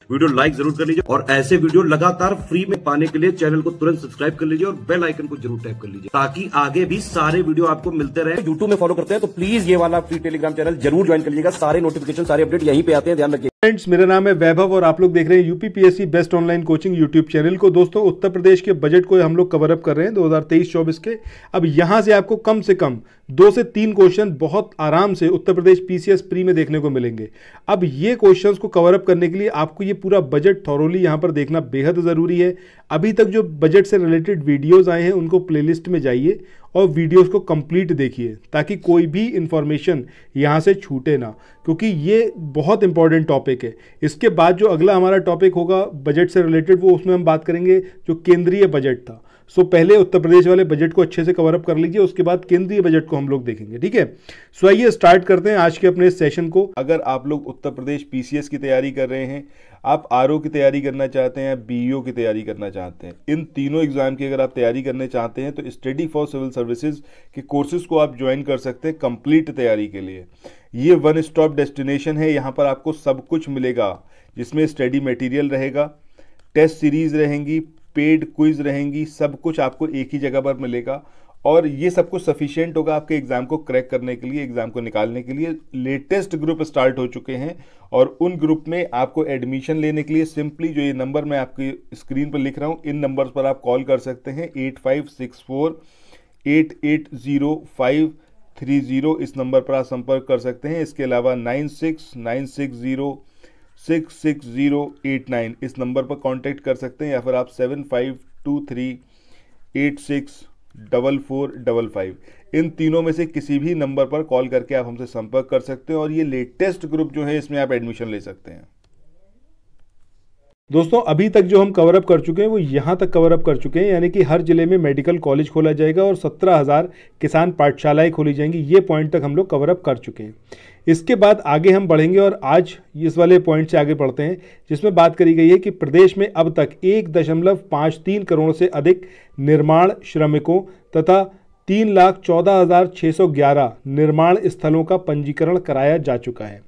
Video like जरूर कर लीजिए और ऐसे वीडियो लगातार फ्री में पाने के लिए चैनल को तुरंत सब्सक्राइब कर लीजिए और बेल आइकन को जरूर टैप कर लीजिए ताकि आगे भी सारे वीडियो आपको मिलते रहे। यूट्यूब में फॉलो करते हैं तो प्लीज ये वाला फ्री टेलीग्राम चैनल जरूर ज्वाइन कर लीजिएगा। सारे नोटिफिकेशन सारे अपडेट यहीं पे आते हैं, ध्यान रखिए। फ्रेंड्स, मेरा नाम है वैभव और आप लोग देख रहे हैं UPPSC best online coaching YouTube channel को। दोस्तों, उत्तर प्रदेश के बजट को हम लोग कवर अप कर रहे हैं 2023-24 के। अब यहां से आपको कम से कम 2 से 3 क्वेश्चन बहुत आराम से उत्तर प्रदेश पीसीएस प्री में देखने को मिलेंगे। अब ये क्वेश्चंस को कवर अप करने के लिए आपको ये पूरा बजट थॉरोली यहां पर देखना बेहद ज़रूरी है। अभी तक जो बजट से रिलेटेड वीडियोज़ आए हैं उनको प्लेलिस्ट में जाइए और वीडियोस को कंप्लीट देखिए ताकि कोई भी इंफॉर्मेशन यहाँ से छूटे ना, क्योंकि ये बहुत इंपॉर्टेंट टॉपिक है। इसके बाद जो अगला हमारा टॉपिक होगा बजट से रिलेटेड, वो उसमें हम बात करेंगे जो केंद्रीय बजट था। सो पहले उत्तर प्रदेश वाले बजट को अच्छे से कवर अप कर लीजिए, उसके बाद केंद्रीय बजट को हम लोग देखेंगे, ठीक है। सो आइए स्टार्ट करते हैं आज के अपने इस सेशन को। अगर आप लोग उत्तर प्रदेश पीसीएस की तैयारी कर रहे हैं, आप आरओ की तैयारी करना चाहते हैं, बीईओ की तैयारी करना चाहते हैं, इन तीनों एग्जाम की अगर आप तैयारी करने चाहते हैं तो स्टडी फॉर सिविल सर्विसेज के कोर्सेज को आप ज्वाइन कर सकते हैं कंप्लीट तैयारी के लिए। ये वन स्टॉप डेस्टिनेशन है, यहाँ पर आपको सब कुछ मिलेगा, जिसमें स्टडी मटेरियल रहेगा, टेस्ट सीरीज रहेंगी, पेड क्विज रहेंगी, सब कुछ आपको एक ही जगह पर मिलेगा और ये सब कुछ सफिशिएंट होगा आपके एग्जाम को क्रैक करने के लिए, एग्जाम को निकालने के लिए। लेटेस्ट ग्रुप स्टार्ट हो चुके हैं और उन ग्रुप में आपको एडमिशन लेने के लिए सिंपली जो ये नंबर मैं आपकी स्क्रीन पर लिख रहा हूँ, इन नंबर्स पर आप कॉल कर सकते हैं। 8564-880530 इस नंबर पर आप संपर्क कर सकते हैं। इसके अलावा 9696066089 इस नंबर पर कांटेक्ट कर सकते हैं, या फिर आप 7523864455 इन तीनों में से किसी भी नंबर पर कॉल करके आप हमसे संपर्क कर सकते हैं और ये लेटेस्ट ग्रुप जो है इसमें आप एडमिशन ले सकते हैं। दोस्तों, अभी तक जो हम कवर अप कर चुके हैं वो यहाँ तक कवर अप कर चुके हैं, यानी कि हर जिले में मेडिकल कॉलेज खोला जाएगा और 17,000 किसान पाठशालाएं खोली जाएंगी। ये पॉइंट तक हम लोग कवर अप कर चुके हैं। इसके बाद आगे हम बढ़ेंगे और आज इस वाले पॉइंट से आगे बढ़ते हैं, जिसमें बात करी गई है कि प्रदेश में अब तक 1.53 करोड़ से अधिक निर्माण श्रमिकों तथा 3,14,611 निर्माण स्थलों का पंजीकरण कराया जा चुका है।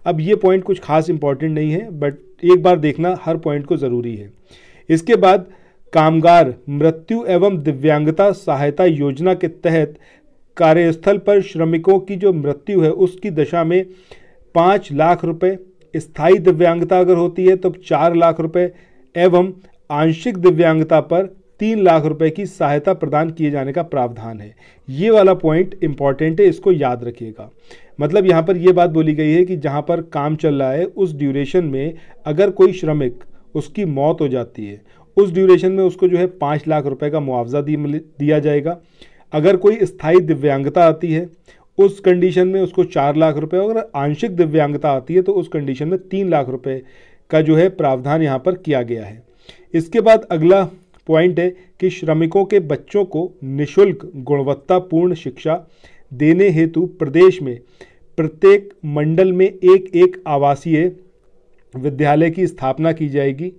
अब ये पॉइंट कुछ खास इंपॉर्टेंट नहीं है, बट एक बार देखना हर पॉइंट को ज़रूरी है। इसके बाद कामगार मृत्यु एवं दिव्यांगता सहायता योजना के तहत कार्यस्थल पर श्रमिकों की जो मृत्यु है उसकी दशा में 5 लाख रुपए, स्थायी दिव्यांगता अगर होती है तो 4 लाख रुपए एवं आंशिक दिव्यांगता पर 3 लाख रुपए की सहायता प्रदान किए जाने का प्रावधान है। ये वाला पॉइंट इंपॉर्टेंट है, इसको याद रखिएगा। मतलब यहाँ पर यह बात बोली गई है कि जहाँ पर काम चल रहा है उस ड्यूरेशन में अगर कोई श्रमिक उसकी मौत हो जाती है, उस ड्यूरेशन में उसको जो है 5 लाख रुपए का मुआवजा दिया जाएगा। अगर कोई स्थायी दिव्यांगता आती है उस कंडीशन में उसको 4 लाख रुपए, अगर आंशिक दिव्यांगता आती है तो उस कंडीशन में 3 लाख रुपए का जो है प्रावधान यहाँ पर किया गया है। इसके बाद अगला पॉइंट है कि श्रमिकों के बच्चों को निःशुल्क गुणवत्तापूर्ण शिक्षा देने हेतु प्रदेश में प्रत्येक मंडल में एक आवासीय विद्यालय की स्थापना की जाएगी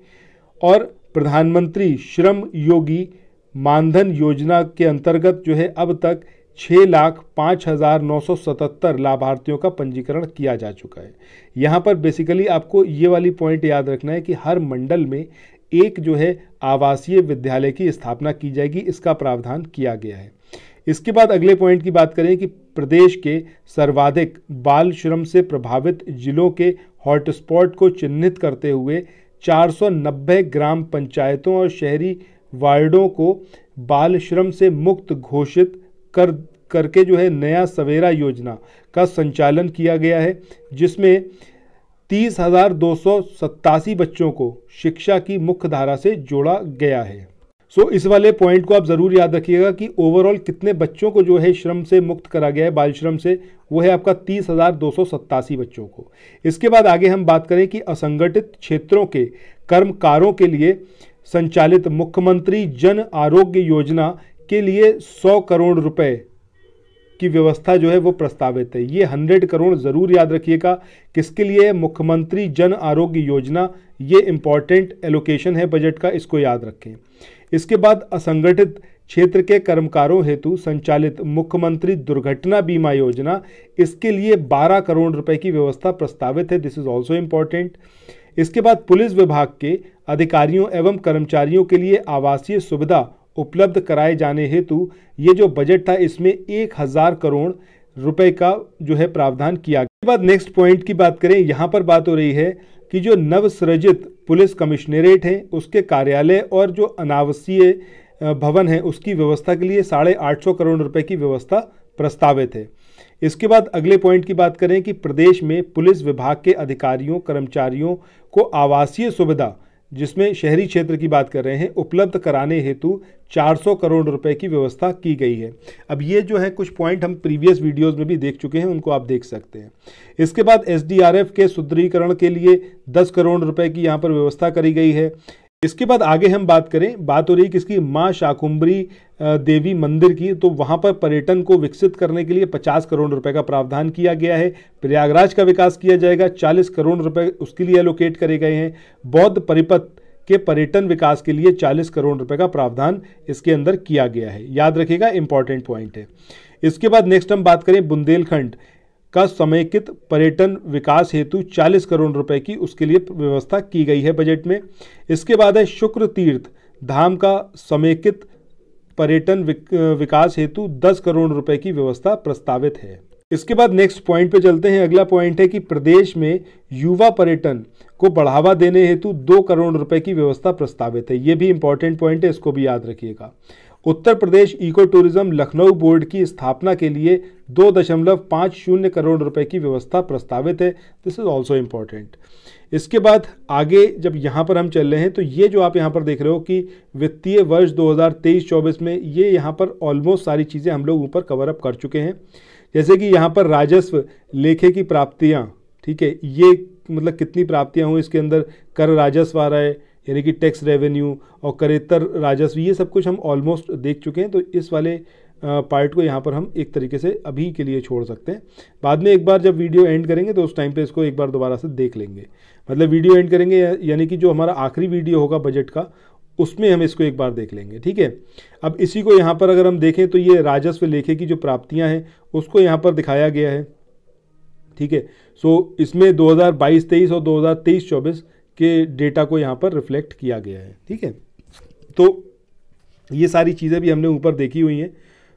और प्रधानमंत्री श्रम योगी मानधन योजना के अंतर्गत जो है अब तक 6,05,977 लाभार्थियों का पंजीकरण किया जा चुका है। यहाँ पर बेसिकली आपको ये वाली पॉइंट याद रखना है कि हर मंडल में एक जो है आवासीय विद्यालय की स्थापना की जाएगी, इसका प्रावधान किया गया है। इसके बाद अगले पॉइंट की बात करें कि प्रदेश के सर्वाधिक बाल श्रम से प्रभावित जिलों के हॉटस्पॉट को चिन्हित करते हुए 490 ग्राम पंचायतों और शहरी वार्डों को बाल श्रम से मुक्त घोषित करके जो है नया सवेरा योजना का संचालन किया गया है, जिसमें 30,287 बच्चों को शिक्षा की मुख्य धारा से जोड़ा गया है। सो इस वाले पॉइंट को आप ज़रूर याद रखिएगा कि ओवरऑल कितने बच्चों को जो है श्रम से मुक्त करा गया है, बाल श्रम से, वो है आपका 30,287 बच्चों को। इसके बाद आगे हम बात करें कि असंगठित क्षेत्रों के कर्मकारों के लिए संचालित मुख्यमंत्री जन आरोग्य योजना के लिए 100 करोड़ रुपए की व्यवस्था जो है वो प्रस्तावित है। ये 100 करोड़ ज़रूर याद रखिएगा। किसके लिए? मुख्यमंत्री जन आरोग्य योजना। ये इंपॉर्टेंट एलोकेशन है बजट का, इसको याद रखें। इसके बाद असंगठित क्षेत्र के कर्मकारों हेतु संचालित मुख्यमंत्री दुर्घटना बीमा योजना, इसके लिए 12 करोड़ रुपए की व्यवस्था प्रस्तावित है। This is also important. इसके बाद पुलिस विभाग के अधिकारियों एवं कर्मचारियों के लिए आवासीय सुविधा उपलब्ध कराए जाने हेतु ये जो बजट था इसमें 1000 करोड़ रुपए का जो है प्रावधान किया गया। इसके बाद नेक्स्ट पॉइंट की बात करें, यहाँ पर बात हो रही है कि जो नवसृजित पुलिस कमिश्नरेट है उसके कार्यालय और जो अनावासीय भवन है उसकी व्यवस्था के लिए 850 करोड़ रुपए की व्यवस्था प्रस्तावित है। इसके बाद अगले पॉइंट की बात करें कि प्रदेश में पुलिस विभाग के अधिकारियों कर्मचारियों को आवासीय सुविधा, जिसमें शहरी क्षेत्र की बात कर रहे हैं, उपलब्ध कराने हेतु 400 करोड़ रुपए की व्यवस्था की गई है। अब ये जो है कुछ पॉइंट हम प्रीवियस वीडियोस में भी देख चुके हैं, उनको आप देख सकते हैं। इसके बाद SDRF के सुदृढ़ीकरण के लिए 10 करोड़ रुपए की यहाँ पर व्यवस्था करी गई है। इसके बाद आगे हम बात करें, बात हो रही है किसकी, माँ शाकुंभरी देवी मंदिर की, तो वहाँ पर पर्यटन को विकसित करने के लिए 50 करोड़ रुपए का प्रावधान किया गया है। प्रयागराज का विकास किया जाएगा, 40 करोड़ रुपए उसके लिए एलोकेट करे गए हैं। बौद्ध परिपथ के पर्यटन विकास के लिए 40 करोड़ रुपए का प्रावधान इसके अंदर किया गया है। याद रखिएगा, इंपॉर्टेंट पॉइंट है। इसके बाद नेक्स्ट हम बात करें बुंदेलखंड का समेकित पर्यटन विकास हेतु 40 करोड़ रुपए की उसके लिए व्यवस्था की गई है बजट में। इसके बाद है शुक्र तीर्थ धाम का समेकित पर्यटन विकास हेतु 10 करोड़ रुपए की व्यवस्था प्रस्तावित है। इसके बाद नेक्स्ट पॉइंट पे चलते हैं। अगला पॉइंट है कि प्रदेश में युवा पर्यटन को बढ़ावा देने हेतु 2 करोड़ रुपए की व्यवस्था प्रस्तावित है। ये भी इंपॉर्टेंट पॉइंट है, इसको भी याद रखिएगा। Uttar Pradesh eco tourism Lucknow board की स्थापना के लिए 2.50 करोड़ रुपए की व्यवस्था प्रस्तावित है। This is also important. इसके बाद आगे जब यहाँ पर हम चल रहे हैं तो ये जो आप यहाँ पर देख रहे हो कि वित्तीय वर्ष 2023-24 में ये यहाँ पर ऑलमोस्ट सारी चीज़ें हम लोग ऊपर कवर अप कर चुके हैं। जैसे कि यहाँ पर राजस्व लेखे की प्राप्तियाँ, ठीक है, ये मतलब कितनी प्राप्तियाँ हुई इसके अंदर, कर राजस्व आ रहा है यानी कि टैक्स रेवेन्यू और करेतर राजस्व, ये सब कुछ हम ऑलमोस्ट देख चुके हैं। तो इस वाले पार्ट को यहाँ पर हम एक तरीके से अभी के लिए छोड़ सकते हैं। बाद में एक बार जब वीडियो एंड करेंगे तो उस टाइम पे इसको एक बार दोबारा से देख लेंगे। मतलब वीडियो एंड करेंगे यानी कि जो हमारा आखिरी वीडियो होगा बजट का उसमें हम इसको एक बार देख लेंगे, ठीक है। अब इसी को यहाँ पर अगर हम देखें तो ये राजस्व लेखे की जो प्राप्तियाँ हैं उसको यहाँ पर दिखाया गया है, ठीक है। सो इसमें 2022-23 और 2023-24 के डेटा को यहाँ पर रिफ्लेक्ट किया गया है, ठीक है। तो ये सारी चीज़ें भी हमने ऊपर देखी हुई हैं।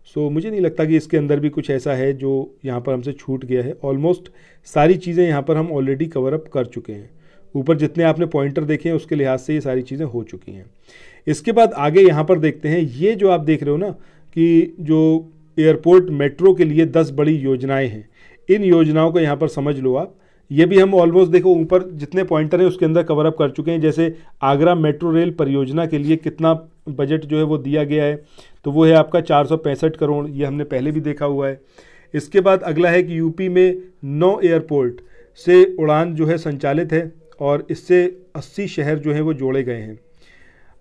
सो मुझे नहीं लगता कि इसके अंदर भी कुछ ऐसा है जो यहाँ पर हमसे छूट गया है। ऑलमोस्ट सारी चीज़ें यहाँ पर हम ऑलरेडी कवर अप कर चुके हैं। ऊपर जितने आपने पॉइंटर देखे हैं उसके लिहाज से ये सारी चीज़ें हो चुकी हैं। इसके बाद आगे यहाँ पर देखते हैं, ये जो आप देख रहे हो ना कि जो एयरपोर्ट मेट्रो के लिए 10 बड़ी योजनाएं हैं, इन योजनाओं को यहाँ पर समझ लो आप। ये भी हम ऑलमोस्ट देखो ऊपर जितने पॉइंटर हैं उसके अंदर कवर अप कर चुके हैं। जैसे आगरा मेट्रो रेल परियोजना के लिए कितना बजट जो है वो दिया गया है, तो वो है आपका 465 करोड़, ये हमने पहले भी देखा हुआ है। इसके बाद अगला है कि यूपी में 9 एयरपोर्ट से उड़ान जो है संचालित है और इससे 80 शहर जो हैं वो जोड़े गए हैं।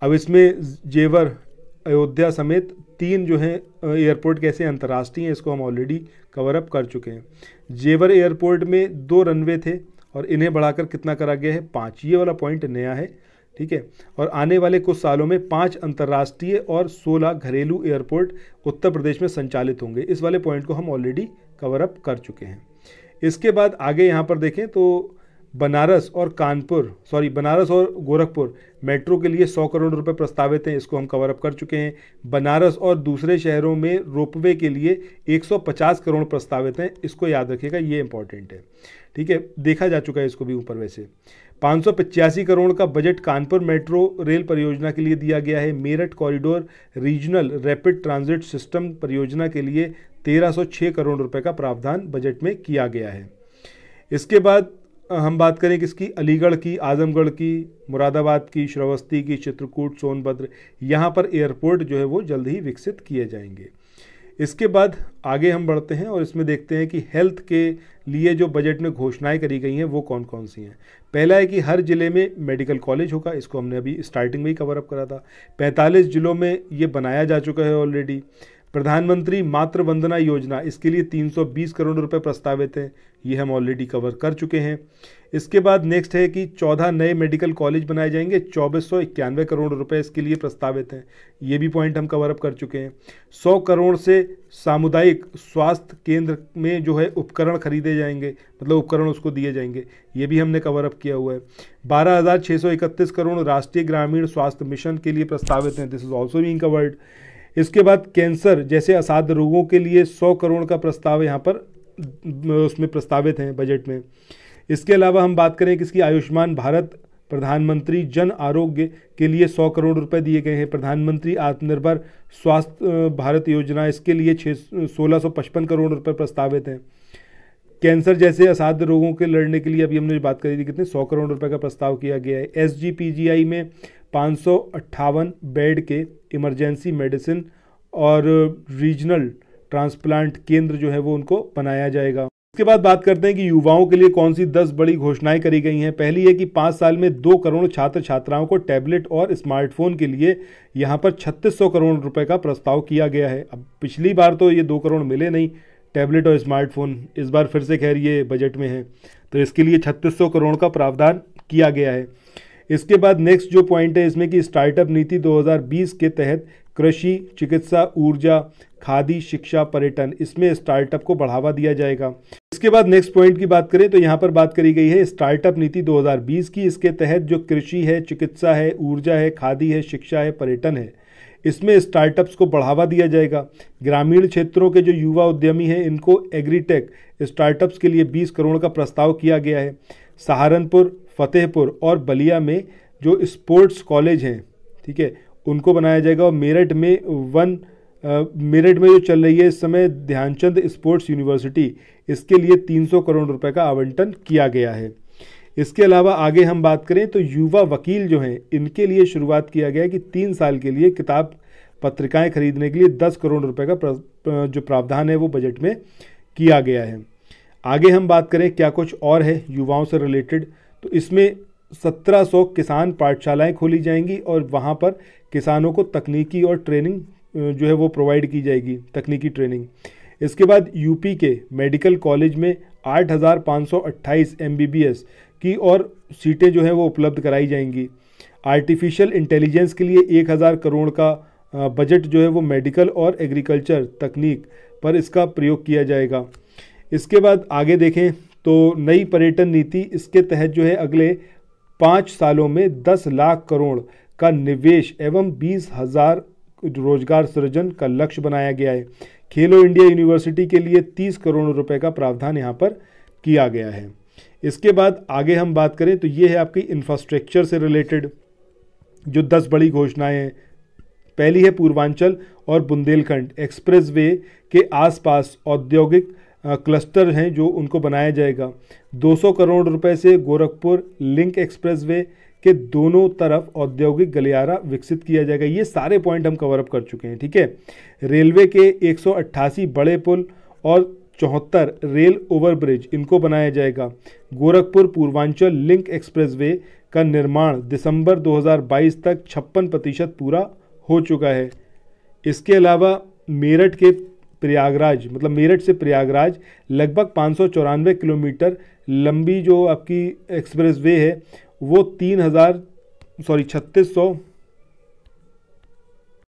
अब इसमें जेवर, अयोध्या समेत 3 जो हैं एयरपोर्ट कैसे अंतर्राष्ट्रीय हैं, इसको हम ऑलरेडी कवर अप कर चुके हैं। जेवर एयरपोर्ट में 2 रनवे थे और इन्हें बढ़ाकर कितना करा गया है, 5। ये वाला पॉइंट नया है, ठीक है। और आने वाले कुछ सालों में 5 अंतर्राष्ट्रीय और 16 घरेलू एयरपोर्ट उत्तर प्रदेश में संचालित होंगे। इस वाले पॉइंट को हम ऑलरेडी कवर अप कर चुके हैं। इसके बाद आगे यहाँ पर देखें तो बनारस और गोरखपुर मेट्रो के लिए 100 करोड़ रुपए प्रस्तावित हैं, इसको हम कवर अप कर चुके हैं। बनारस और दूसरे शहरों में रोपवे के लिए 150 करोड़ प्रस्तावित हैं, इसको याद रखिएगा, ये इंपॉर्टेंट है, ठीक है। देखा जा चुका है इसको भी ऊपर। वैसे 585 करोड़ का बजट कानपुर मेट्रो रेल परियोजना के लिए दिया गया है। Meerut corridor regional rapid transit system परियोजना के लिए 1306 करोड़ रुपए का प्रावधान बजट में किया गया है। इसके बाद हम बात करें किसकी, अलीगढ़ की, आजमगढ़ की, मुरादाबाद की, श्रावस्ती की, चित्रकूट, सोनभद्र, यहाँ पर एयरपोर्ट जो है वो जल्द ही विकसित किए जाएंगे। इसके बाद आगे हम बढ़ते हैं और इसमें देखते हैं कि हेल्थ के लिए जो बजट में घोषणाएं करी गई हैं वो कौन कौन सी हैं। पहला है कि हर जिले में मेडिकल कॉलेज होगा, इसको हमने अभी स्टार्टिंग में ही कवर अप करा था। 45 जिलों में ये बनाया जा चुका है ऑलरेडी। प्रधानमंत्री मातृ वंदना योजना, इसके लिए 320 करोड़ रुपए प्रस्तावित हैं, ये हम ऑलरेडी कवर कर चुके हैं। इसके बाद नेक्स्ट है कि 14 नए मेडिकल कॉलेज बनाए जाएंगे, 2491 करोड़ रुपए इसके लिए प्रस्तावित हैं। ये भी पॉइंट हम कवर अप कर चुके हैं। 100 करोड़ से सामुदायिक स्वास्थ्य केंद्र में जो है उपकरण खरीदे जाएंगे, मतलब उपकरण उसको दिए जाएंगे, ये भी हमने कवर अप किया हुआ है। 12,631 करोड़ राष्ट्रीय ग्रामीण स्वास्थ्य मिशन के लिए प्रस्तावित हैं, this is also being covered. इसके बाद कैंसर जैसे असाध्य रोगों के लिए 100 करोड़ का प्रस्ताव यहाँ पर उसमें प्रस्तावित हैं बजट में। इसके अलावा हम बात करें कि इसकी आयुष्मान भारत प्रधानमंत्री जन आरोग्य के लिए 100 करोड़ रुपए दिए गए हैं। प्रधानमंत्री आत्मनिर्भर स्वास्थ्य भारत योजना, इसके लिए 1655 करोड़ रुपए प्रस्तावित हैं। कैंसर जैसे असाध्य रोगों के लड़ने के लिए अभी हमने बात करी थी कितने 100 करोड़ रुपए का प्रस्ताव किया गया है। SGPGI में 558 बेड के इमरजेंसी मेडिसिन और रीजनल ट्रांसप्लांट केंद्र जो है वो उनको बनाया जाएगा। इसके बाद बात करते हैं कि युवाओं के लिए कौन सी 10 बड़ी घोषणाएं करी गई हैं। पहली है कि 5 साल में 2 करोड़ छात्र छात्राओं को टैबलेट और स्मार्टफोन के लिए यहाँ पर 3600 करोड़ रुपए का प्रस्ताव किया गया है। अब पिछली बार तो ये 2 करोड़ मिले नहीं टैबलेट और स्मार्टफोन, इस बार फिर से खैर ये बजट में है, तो इसके लिए 3600 करोड़ का प्रावधान किया गया है। इसके बाद नेक्स्ट जो पॉइंट है इसमें कि स्टार्टअप नीति 2020 के तहत कृषि, चिकित्सा, ऊर्जा, खादी, शिक्षा, पर्यटन, इसमें स्टार्टअप को बढ़ावा दिया जाएगा। इसके बाद नेक्स्ट पॉइंट की बात करें तो यहाँ पर बात करी गई है स्टार्टअप नीति 2020 की। इसके तहत जो कृषि है, चिकित्सा है, ऊर्जा है, खादी है, शिक्षा है, पर्यटन है, इसमें स्टार्टअप्स को बढ़ावा दिया जाएगा। ग्रामीण क्षेत्रों के जो युवा उद्यमी हैं इनको एग्रीटेक स्टार्टअप्स के लिए 20 करोड़ का प्रस्ताव किया गया है। सहारनपुर, फतेहपुर और बलिया में जो स्पोर्ट्स कॉलेज हैं, ठीक है, उनको बनाया जाएगा। और मेरठ में जो चल रही है इस समय ध्यानचंद स्पोर्ट्स यूनिवर्सिटी, इसके लिए 300 करोड़ रुपए का आवंटन किया गया है। इसके अलावा आगे हम बात करें तो युवा वकील जो हैं इनके लिए शुरुआत किया गया है कि 3 साल के लिए किताब पत्रिकाएं खरीदने के लिए 10 करोड़ रुपए का जो प्रावधान है वो बजट में किया गया है। आगे हम बात करें क्या कुछ और है युवाओं से रिलेटेड, तो इसमें 1700 किसान पाठशालाएं खोली जाएंगी और वहाँ पर किसानों को तकनीकी और ट्रेनिंग जो है वो प्रोवाइड की जाएगी, तकनीकी ट्रेनिंग। इसके बाद यूपी के मेडिकल कॉलेज में 8528 MBBS की और सीटें जो हैं वो उपलब्ध कराई जाएंगी। आर्टिफिशियल इंटेलिजेंस के लिए 1000 करोड़ का बजट जो है वो मेडिकल और एग्रीकल्चर तकनीक पर इसका प्रयोग किया जाएगा। इसके बाद आगे देखें तो नई पर्यटन नीति, इसके तहत जो है अगले 5 सालों में 10 लाख करोड़ का निवेश एवं 20,000 रोजगार सृजन का लक्ष्य बनाया गया है। खेलो इंडिया यूनिवर्सिटी के लिए 30 करोड़ रुपए का प्रावधान यहाँ पर किया गया है। इसके बाद आगे हम बात करें तो ये है आपकी इंफ्रास्ट्रक्चर से रिलेटेड जो 10 बड़ी घोषणाएं हैं। पहली है पूर्वांचल और बुंदेलखंड एक्सप्रेसवे के आसपास औद्योगिक क्लस्टर हैं जो उनको बनाया जाएगा। 200 करोड़ रुपए से गोरखपुर लिंक एक्सप्रेसवे के दोनों तरफ औद्योगिक गलियारा विकसित किया जाएगा। ये सारे पॉइंट हम कवर अप कर चुके हैं, ठीक है। रेलवे के 188 बड़े पुल और 74 रेल ओवरब्रिज इनको बनाया जाएगा। गोरखपुर पूर्वांचल लिंक एक्सप्रेसवे का निर्माण दिसंबर 2022 तक 56% पूरा हो चुका है। इसके अलावा मेरठ के प्रयागराज, मतलब मेरठ से प्रयागराज लगभग 594 किलोमीटर लंबी जो आपकी एक्सप्रेसवे है वो 3600